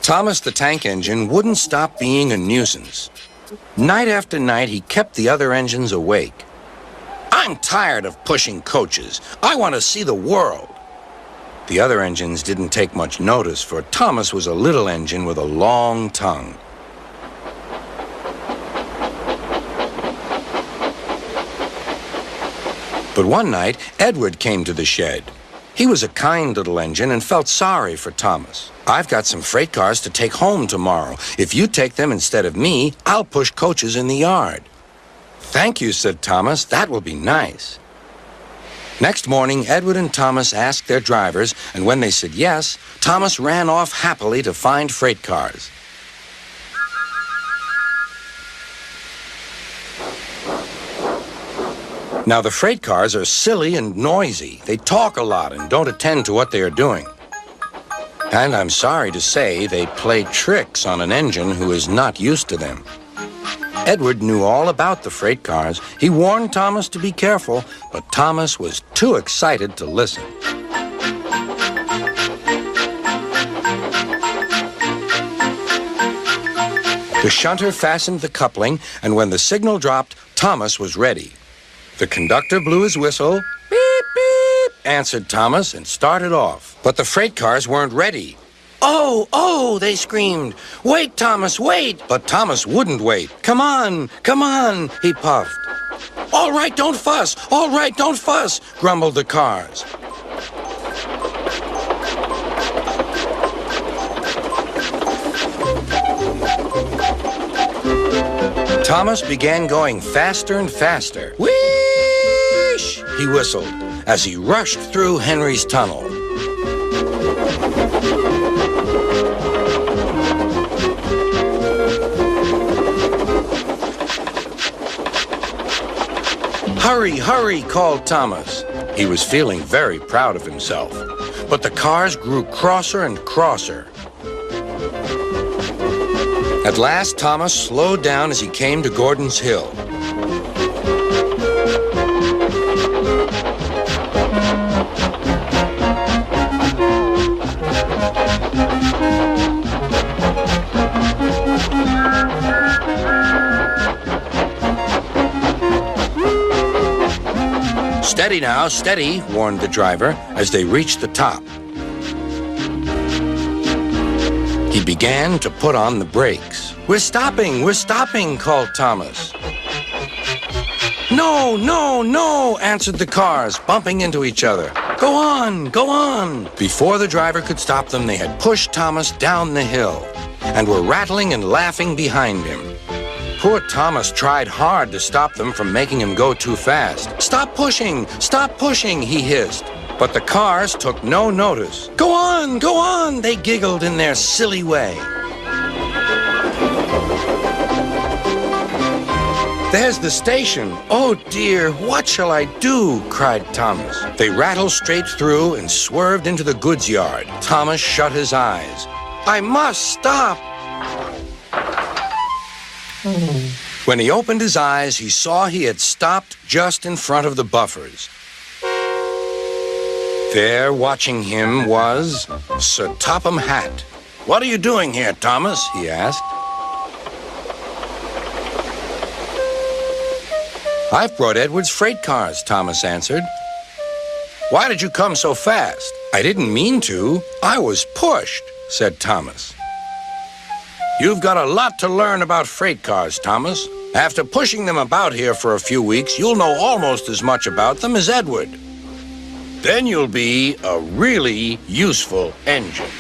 Thomas the Tank Engine wouldn't stop being a nuisance. Night after night, he kept the other engines awake. "I'm tired of pushing coaches. I want to see the world." The other engines didn't take much notice, for Thomas was a little engine with a long tongue. But one night, Edward came to the shed. He was a kind little engine and felt sorry for Thomas. "I've got some freight cars to take home tomorrow. If you take them instead of me, I'll push coaches in the yard." "Thank you," said Thomas. "That will be nice." Next morning, Edward and Thomas asked their drivers, and when they said yes, Thomas ran off happily to find freight cars. Now, the freight cars are silly and noisy. They talk a lot and don't attend to what they are doing. And I'm sorry to say, they play tricks on an engine who is not used to them. Edward knew all about the freight cars. He warned Thomas to be careful, but Thomas was too excited to listen. The shunter fastened the coupling, and when the signal dropped, Thomas was ready. The conductor blew his whistle. "Beep, beep," answered Thomas, and started off. But the freight cars weren't ready. "Oh, oh," they screamed. "Wait, Thomas, wait!" But Thomas wouldn't wait. Come on, he puffed. "All right, don't fuss. All right, don't fuss," grumbled the cars. Thomas began going faster and faster. "Whoosh!" he whistled as he rushed through Henry's tunnel. "Hurry, hurry," called Thomas. He was feeling very proud of himself. But the cars grew crosser and crosser. At last, Thomas slowed down as he came to Gordon's Hill. "Steady now, steady," warned the driver as they reached the top. He began to put on the brakes. We're stopping," called Thomas. "No, no, no," answered the cars, bumping into each other. Go on." Before the driver could stop them, they had pushed Thomas down the hill and were rattling and laughing behind him. Poor Thomas tried hard to stop them from making him go too fast. Stop pushing, he hissed. But the cars took no notice. Go on, they giggled in their silly way. "There's the station. Oh dear, what shall I do?" cried Thomas. They rattled straight through and swerved into the goods yard. Thomas shut his eyes. "I must stop." When he opened his eyes, he saw he had stopped just in front of the buffers. There, watching him, was Sir Topham Hatt. "What are you doing here, Thomas?" he asked. "I've brought Edward's freight cars," Thomas answered. "Why did you come so fast?" "I didn't mean to. I was pushed," said Thomas. "You've got a lot to learn about freight cars, Thomas. After pushing them about here for a few weeks, you'll know almost as much about them as Edward. Then you'll be a really useful engine."